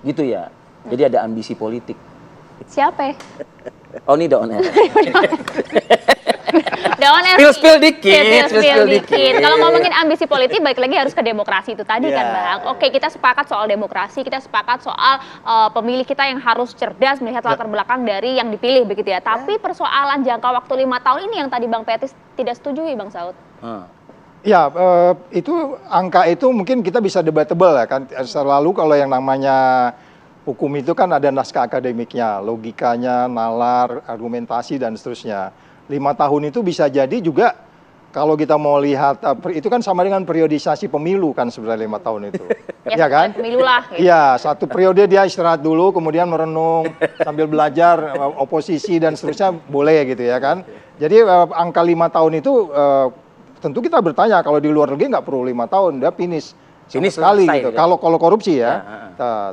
Gitu ya. Jadi ada ambisi politik. Siapa? Oh, ini Daun R. Daun R. Spill dikit. Kalau ngomongin ambisi politik, balik lagi harus ke demokrasi itu tadi kan, Bang. Oke, kita sepakat soal demokrasi, kita sepakat soal pemilih kita yang harus cerdas melihat latar belakang dari yang dipilih begitu ya. Tapi persoalan jangka waktu 5 tahun ini yang tadi Bang Petis tidak setujui, Bang Saud. Ya, itu angka itu mungkin kita bisa debatable ya kan. Selalu kalau yang namanya hukum itu kan ada naskah akademiknya, logikanya, nalar, argumentasi dan seterusnya. 5 tahun itu bisa jadi juga kalau kita mau lihat itu kan sama dengan periodisasi pemilu kan sebenarnya 5 tahun itu. Ya kan? Pemilu lah. Iya, satu periode dia istirahat dulu, kemudian merenung sambil belajar oposisi dan seterusnya boleh gitu ya kan. Jadi angka 5 tahun itu tentu kita bertanya kalau di luar negeri nggak perlu 5 tahun, dia finish sekali gitu. Kalau korupsi ya.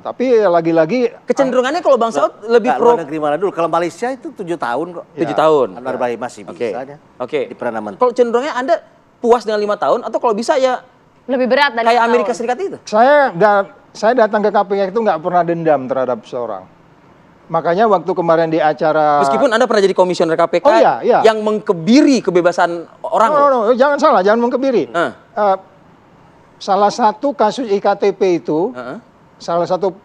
Tapi lagi-lagi kecenderungannya kalau Bang Saud lebih pro negeri mana dulu? Kalau Malaysia itu 7 tahun kok. 7 tahun. Anwar Ibrahim masih bisa ya. Oke. Di Perdana Menteri. Kalau cenderungnya Anda puas dengan 5 tahun atau kalau bisa ya lebih berat dari kayak Amerika Serikat itu? Saya datang ke KPK itu nggak pernah dendam terhadap seorang. Makanya waktu kemarin di acara... Meskipun Anda pernah jadi komisioner KPK yang mengkebiri kebebasan orang. No, jangan salah, jangan mengkebiri. Salah satu kasus IKTP itu, salah satu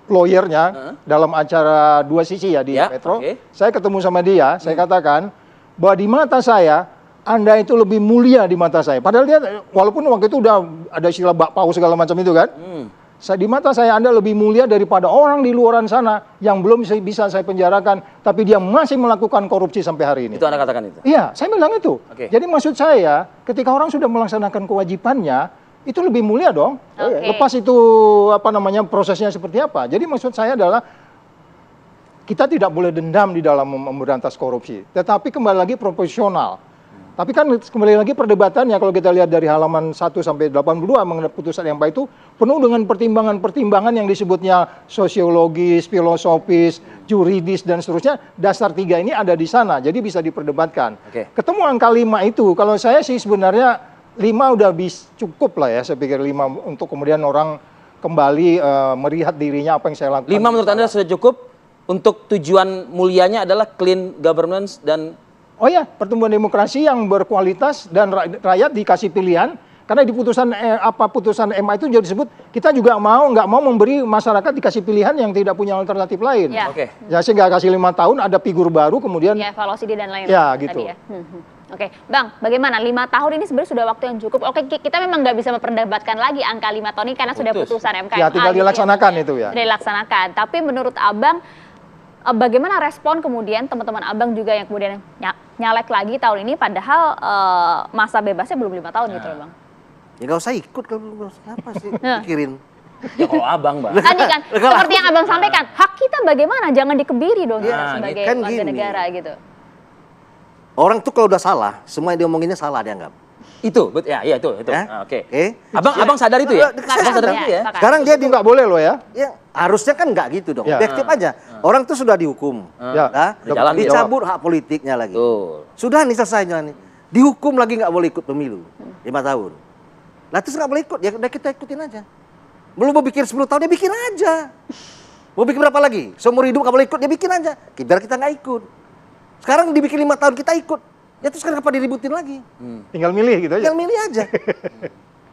lawyernya dalam acara dua sisi ya di Metro, saya ketemu sama dia, saya katakan bahwa di mata saya, Anda itu lebih mulia di mata saya. Padahal dia, walaupun waktu itu udah ada istilah bakpao segala macam itu kan, di mata saya Anda lebih mulia daripada orang di luaran sana yang belum bisa saya penjarakan, tapi dia masih melakukan korupsi sampai hari ini. Itu Anda katakan itu? Iya, saya bilang itu. Jadi maksud saya, ketika orang sudah melaksanakan kewajibannya, itu lebih mulia dong. Lepas itu prosesnya seperti apa. Jadi maksud saya adalah kita tidak boleh dendam di dalam memberantas korupsi, tetapi kembali lagi profesional. Tapi kan kembali lagi perdebatannya kalau kita lihat dari halaman 1 sampai 82 mengenai putusan MK itu penuh dengan pertimbangan-pertimbangan yang disebutnya sosiologis, filosofis, juridis dan seterusnya. Dasar 3 ini ada di sana, jadi bisa diperdebatkan. Ketemu angka 5 itu, kalau saya sih sebenarnya 5 udah cukup lah ya, saya pikir 5 untuk kemudian orang kembali melihat dirinya apa yang saya lakukan. 5 menurut Anda sudah cukup untuk tujuan mulianya adalah clean governance dan pertumbuhan demokrasi yang berkualitas dan rakyat dikasih pilihan. Karena di putusan putusan MA itu juga disebut kita juga nggak mau memberi masyarakat dikasih pilihan yang tidak punya alternatif lain. Ya sehingga kasih 5 tahun ada figur baru kemudian evaluasi dan lain-lain. Ya gitu. Oke, Bang, bagaimana 5 tahun ini sebenarnya sudah waktu yang cukup. Oke, kita memang nggak bisa memperdebatkan lagi angka 5 tahun ini karena sudah putusan MK. Ya tinggal dilaksanakan itu ya. Dilaksanakan. Tapi menurut Abang, bagaimana respon kemudian teman-teman Abang juga yang kemudian nyalek lagi tahun ini padahal masa bebasnya belum 5 tahun gitu loh, Bang. Ya nggak usah ikut kalau apa sih pikirin. Ya kalau Abang, Bang. Tadi kan seperti yang Abang sampaikan, hak kita bagaimana? Jangan dikebiri dong kita sebagai kan warga negara gitu. Orang tuh kalau udah salah, semua yang diomonginnya salah dianggap. Itu, itu. Oke. Abang sadar itu ya? Abang sadar itu ya? Sekarang dia nggak boleh loh ya? Ya, harusnya kan nggak gitu dong. Objektif aja. Orang tuh sudah dihukum. Dicabut hak politiknya lagi. Sudah nih selesainya nih. Dihukum lagi nggak boleh ikut pemilu. 5 tahun. Lah terus nggak boleh ikut, ya udah kita ikutin aja. Belum mau bikin 10 tahun, ya bikin aja. Mau bikin berapa lagi? Seumur hidup nggak boleh ikut, ya bikin aja. Biar kita nggak ikut. Sekarang dibikin 5 tahun kita ikut. Ya terus kenapa diributin lagi? Tinggal milih gitu aja. Tinggal milih aja.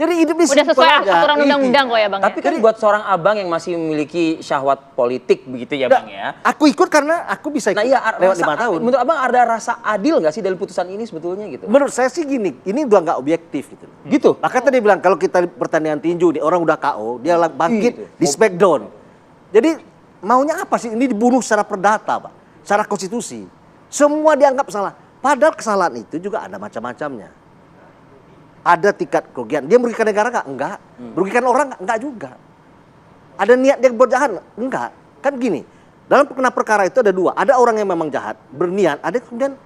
Jadi hidup di udah sesuai aturan undang-undang kok ya, Bang. Tapi kan buat seorang Abang yang masih memiliki syahwat politik begitu ya, Bang ya. Aku ikut karena aku bisa ikut lewat 5 tahun. Menurut Abang ada rasa adil nggak sih dari putusan ini sebetulnya gitu? Menurut saya sih gini, ini udah nggak objektif gitu. Gitu? Makanya tadi bilang kalau kita pertandingan tinju, nih orang udah KO, dia bangkit di smackdown. Jadi maunya apa sih? Ini dibunuh secara perdata, Pak. Secara konstitusi. Semua dianggap salah. Padahal kesalahan itu juga ada macam-macamnya. Ada tingkat kerugian. Dia merugikan negara nggak? Enggak. Merugikan orang nggak juga. Ada niat dia buat jahat? Enggak. Kan gini, dalam kena perkara itu ada 2. Ada orang yang memang jahat, berniat. Ada kemudian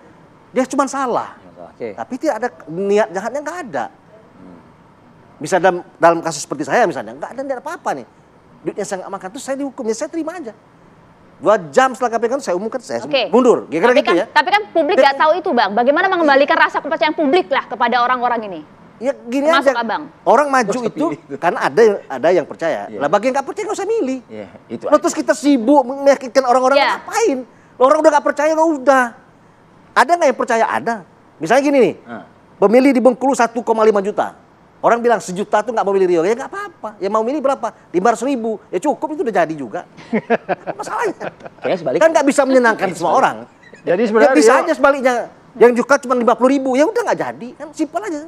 dia cuma salah. Tapi tidak ada niat jahatnya, nggak ada. Misalnya dalam kasus seperti saya misalnya, nggak ada apa-apa nih. Duitnya saya nggak makan, terus saya dihukum, ya saya terima aja. 2 jam setelah KPK saya umumkan, saya mundur. Kira-kira gitu ya. Tapi kan publik nggak tahu itu, Bang. Bagaimana mengembalikan rasa kepercayaan publik lah kepada orang-orang ini? Ya gini Termasuk aja. Abang. Orang maju itu karena ada yang percaya. Lah bagi yang nggak percaya nggak usah milih. Iya, itu Loh, terus kita sibuk meyakinkan orang-orang Iya. ngapain? Orang udah nggak percaya nggak udah. Ada nggak yang percaya? Ada. Misalnya gini nih, pemilih di Bengkulu 1,5 juta. Orang bilang 1 juta tuh nggak mau milih Rio. Ya nggak apa-apa. Ya mau milih berapa? 500.000. Ya cukup, itu udah jadi juga. Apa masalahnya? Kayaknya sebaliknya. Kan nggak bisa menyenangkan semua orang. Jadi Ya sebenarnya bisa Rio- aja sebaliknya. Yang juga cuma 50.000, ya udah nggak jadi. Kan simpel aja.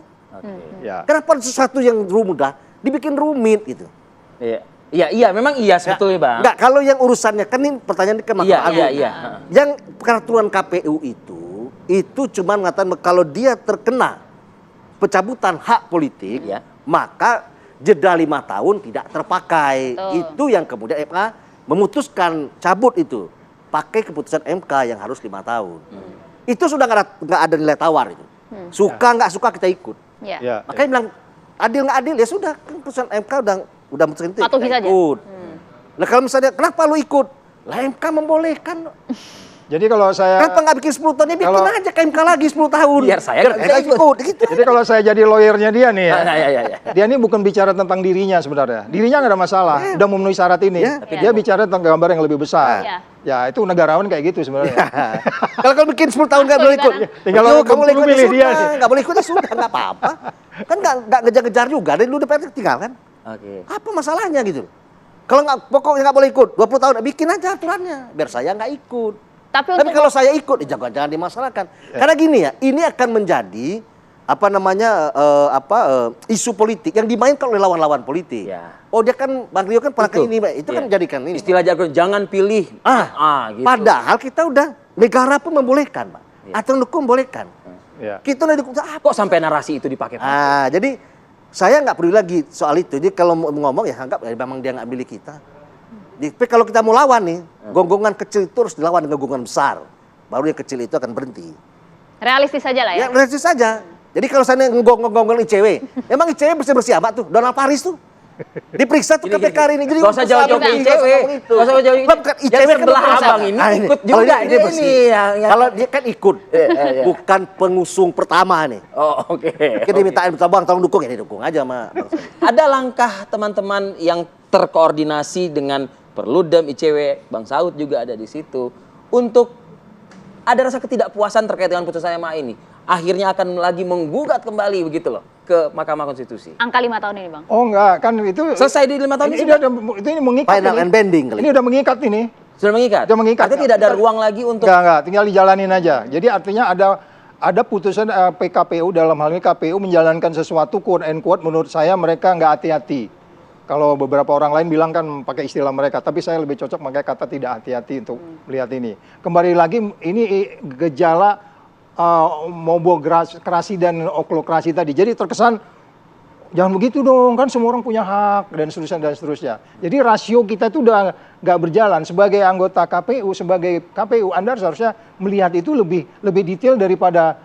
Ya. Kenapa sesuatu yang mudah dibikin rumit gitu? Iya. Iya, memang iya sebetulnya, Bang. Enggak, kalau yang urusannya kan ini pertanyaan ke Mahkamah Iya, Agung. iya, iya. Yang peraturan KPU itu cuma mengatakan kalau dia terkena pencabutan hak politik, Iya. maka jeda 5 tahun tidak terpakai. Betul. Itu yang kemudian MK memutuskan cabut itu. Pakai keputusan MK yang harus 5 tahun. Itu sudah nggak ada nilai tawar itu. Suka nggak suka kita ikut. Ya. Ya. Makanya bilang adil nggak adil ya sudah, kan keputusan MK udah memutuskan itu. Patuhi kita saja. ikut. Nah kalau misalnya kenapa lu ikut? Lah MK membolehkan. Jadi kalau saya Kenapa nggak bikin 10 tahun? Ya bikin Kalau- aja ke MK lagi 10 tahun. Biar saya nggak bisa kita ikut. Gitu. Jadi kalau saya jadi lawyernya dia nih ya, Iya. dia ini bukan bicara tentang dirinya sebenarnya. Dirinya nggak ada masalah, udah memenuhi syarat ini. Iya. Tapi dia bicara tentang gambar yang lebih besar. Iya. Ya itu negarawan kayak gitu sebenarnya. Kalau bikin 10 tahun nggak Masuk boleh ikut. gimana? Tinggal Ayo, lu kamu boleh ikut ya milih dia sudah. nih. Nggak boleh ikut ya sudah, nggak apa-apa. Kan nggak ngejar-ngejar juga. Dari dulu DPR tinggal kan. Oke. Apa masalahnya gitu? Kalau nggak pokoknya nggak boleh ikut 20 tahun, bikin aja aturannya. Biar saya nggak ikut. Tapi Tapi untuk kalau saya ikut, jangan dimasalahkan. Karena gini ya, ini akan menjadi apa namanya isu politik yang dimainkan oleh lawan-lawan politik. Ya. Oh dia kan Bang Rio kan pernah Betul. ini, itu kan Iya. jadikan ini. Istilah jargon jangan pilih gitu. Padahal kita udah negara pun membolehkan, Pak. Aturan hukum membolehkan. Ya. Kita udah dukung apa? Kok sampai narasi itu dipakai? Jadi saya nggak peduli lagi soal itu. Jadi kalau mau ngomong ya anggap ya memang dia nggak milih kita. Tapi kalau kita mau lawan nih, gonggongan kecil itu harus dilawan dengan gonggongan besar. Baru yang kecil itu akan berhenti. realistis saja lah ya. Ya realistis saja. Jadi kalau saya ngonggong ICW, emang ICW bersih-bersih amat tuh, Donald Paris tuh. Diperiksa tuh Gini, KPK hari ini. Jadi Gak usah jauh-jauh ke Bang. ICW. Gak usah jauh-jauh Bukan ICW Yang kan sebelah bersih. abang ini Nah, ikut kalau juga. dia bersih. Ini yang- Kalau dia kan ikut, Iya. bukan pengusung pertama nih. Oh, oke. Mungkin dimintain bang tolong dukung, ya didukung aja sama Bang Sandi. Ada langkah teman-teman yang terkoordinasi dengan Perludem, ICW, Bang Saud juga ada di situ untuk ada rasa ketidakpuasan terkait dengan putusan MA ini. Akhirnya akan lagi menggugat kembali begitu loh ke Mahkamah Konstitusi. Angka 5 tahun ini, Bang. Oh enggak, kan itu Selesai di 5 tahun ini ini sudah? ini mengikat Final ini. and bending kali. Ini udah mengikat ini. Sudah mengikat? Sudah mengikat. Artinya tidak ada ruang lagi untuk Enggak, tinggal dijalanin aja. Jadi artinya ada putusan PKPU, dalam hal ini KPU menjalankan sesuatu quote and quote, menurut saya mereka nggak hati-hati. Kalau beberapa orang lain bilang kan pakai istilah mereka, tapi saya lebih cocok pakai kata tidak hati-hati untuk melihat ini. Kembali lagi ini gejala mobokrasi dan oklokrasi tadi. Jadi terkesan jangan begitu dong, kan semua orang punya hak dan seterusnya dan seterusnya. Jadi rasio kita itu udah nggak berjalan. Sebagai anggota KPU, sebagai KPU, Anda seharusnya melihat itu lebih detail daripada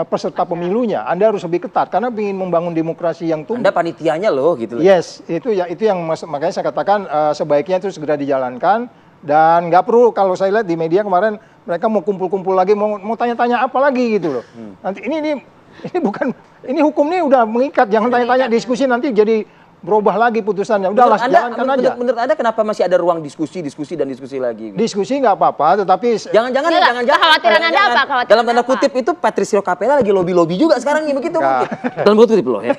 peserta pemilunya. Anda harus lebih ketat karena ingin membangun demokrasi yang tumbuh. Anda panitianya loh gitu loh. Yes, itu yang makanya saya katakan sebaiknya itu segera dijalankan dan nggak perlu kalau saya lihat di media kemarin mereka mau kumpul-kumpul lagi mau tanya-tanya apa lagi gitu loh. Nanti ini bukan ini hukum ini udah mengikat, jangan tanya-tanya diskusi nanti jadi berubah lagi putusannya. Udahlah jalankan aja. Menurut Anda kenapa masih ada ruang diskusi dan diskusi lagi? Diskusi nggak apa-apa, tetapi Jangan-jangan Kekhawatiran Anda apa? Kekhawatiran dalam tanda Anda apa? kutip itu Patricio Capella lagi lobby-lobby juga sekarang nih begitu Enggak. mungkin. Dalam kutip loh ya.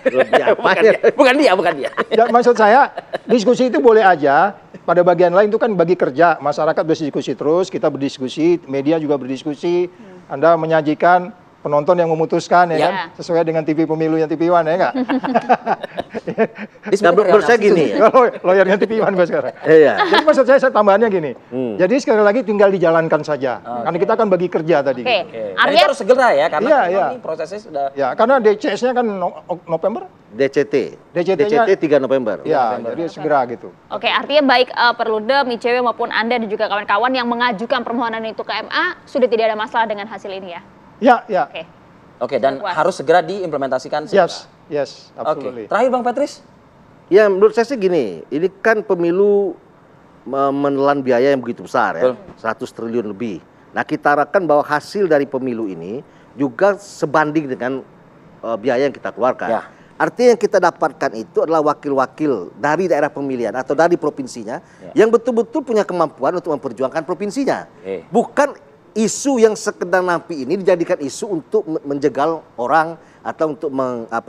bukan dia. ya, maksud saya diskusi itu boleh aja. Pada bagian lain itu kan bagi kerja, masyarakat berdiskusi terus, kita berdiskusi, media juga berdiskusi. Anda menyajikan, penonton yang memutuskan ya Ya. kan, sesuai dengan TV pemilunya TV One ya enggak? Nah, menurut saya gini ya. Kalau lawyernya TV One gue sekarang. Iya. Jadi maksud saya tambahannya gini. Jadi sekali lagi tinggal dijalankan saja. Karena kita kan bagi kerja tadi. Oke. Nah, itu Artinya harus segera ya karena Iya, memang iya. ini prosesnya sudah Ya, karena DCS-nya kan November. DCT. DCT-nya 3 November. Ya, jadi segera gitu. Oke, artinya baik Perludem, ICW maupun Anda dan juga kawan-kawan yang mengajukan permohonan itu ke MA sudah tidak ada masalah dengan hasil ini ya. Ya, ya. Oke. Oke, dan Puas. harus segera diimplementasikan. Yes, Oke. absolutely. Terakhir Bang Patris. Ya menurut saya sih gini, ini kan pemilu menelan biaya yang begitu besar ya, 100 triliun lebih. Nah kita harapkan bahwa hasil dari pemilu ini juga sebanding dengan biaya yang kita keluarkan. Ya. Artinya yang kita dapatkan itu adalah wakil-wakil dari daerah pemilihan atau dari provinsinya yang betul-betul punya kemampuan untuk memperjuangkan provinsinya. Bukan isu yang sekedar napi ini dijadikan isu untuk menjegal orang atau untuk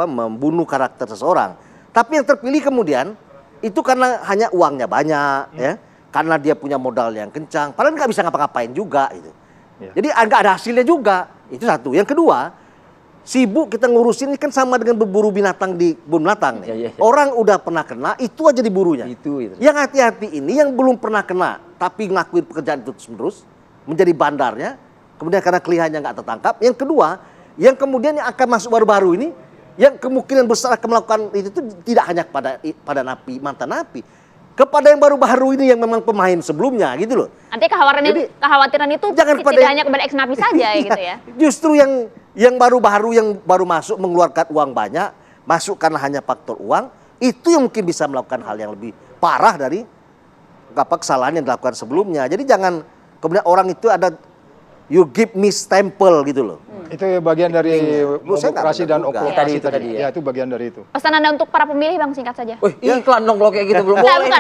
membunuh karakter seseorang. Tapi yang terpilih kemudian itu karena hanya uangnya banyak, ya, karena dia punya modal yang kencang, padahal nggak bisa ngapa-ngapain juga. Gitu. Jadi nggak ada hasilnya juga. Itu satu. Yang kedua, sibuk kita ngurusin ini kan sama dengan berburu binatang di kebun binatang. Orang udah pernah kena, itu aja diburunya. Yang hati-hati ini yang belum pernah kena, tapi ngelakuin pekerjaan itu terus-menerus, menjadi bandarnya, kemudian karena kelihayannya nggak tertangkap. Yang kedua, yang kemudian yang akan masuk baru-baru ini, yang kemungkinan besar akan melakukan itu tidak hanya pada napi, mantan napi, kepada yang baru-baru ini yang memang pemain sebelumnya gitu loh. Artinya kekhawatiran itu jangan tidak hanya kepada ex napi saja gitu ya. Justru yang baru-baru yang baru masuk mengeluarkan uang banyak, masuk karena hanya faktor uang, itu yang mungkin bisa melakukan hal yang lebih parah dari kesalahan yang dilakukan sebelumnya. Jadi jangan kemudian orang itu ada you give me stempel gitu loh. Itu bagian dari demokrasi dan okupasi tadi. Ya, itu bagian dari itu. Pesan Anda untuk para pemilih Bang, singkat saja. Wih, iklan dong kalau kayak gitu belum boleh.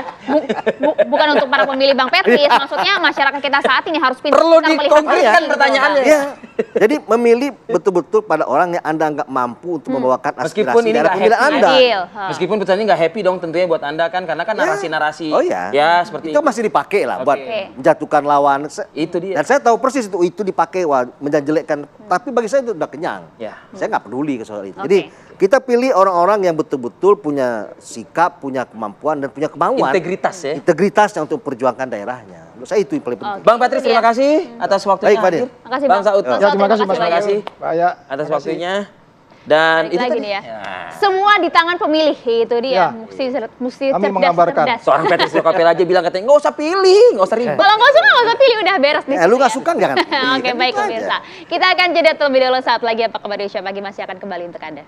Bukan untuk para pemilih Bang Petris, maksudnya masyarakat kita saat ini harus pintar Perlu melihat dikonkretkan pertanyaannya. Ya. Jadi memilih betul-betul pada orang yang Anda nggak mampu untuk membawakan Meskipun aspirasi ini daerah nggak pemilihan happy. Anda. Meskipun putusan ini nggak happy dong tentunya buat Anda kan, karena kan narasi-narasi. Oh ya. Ya seperti itu masih dipakai lah buat Oke. menjatuhkan lawan. Itu dia. Dan saya tahu persis itu dipakai menjelekkan. Tapi bagi saya itu udah kenyang. Ya. Saya nggak peduli ke soal itu. Jadi kita pilih orang-orang yang betul-betul punya sikap, punya kemampuan dan punya kemauan. Integritas ya. Integritasnya untuk memperjuangkan daerahnya. Menurut saya itu yang paling penting. Bang Petris terima kasih atas waktunya. Baik, Fadil. hadir. Terima kasih, Bang Bang. Saud. Bang Ya, Saud, terima kasih Mas Terima kasih. Pak ya. Atas waktunya. Dan Balik itu lagi tadi. nih ya. Semua di tangan pemilih, itu dia. Ya. Mesti Kami cerdas, mengabarkan. cerdas. Seorang Petris Sokapel aja bilang katanya nggak usah pilih, nggak usah ribet. Kalau nggak suka nggak usah pilih, udah beres di Lu situ nggak ya. suka jangan pilih. Oke, Kan baik gitu aja. pemirsa. Kita akan jeda terlebih dahulu, saat lagi Apa Kabar Indonesia Pagi masih akan kembali untuk Anda.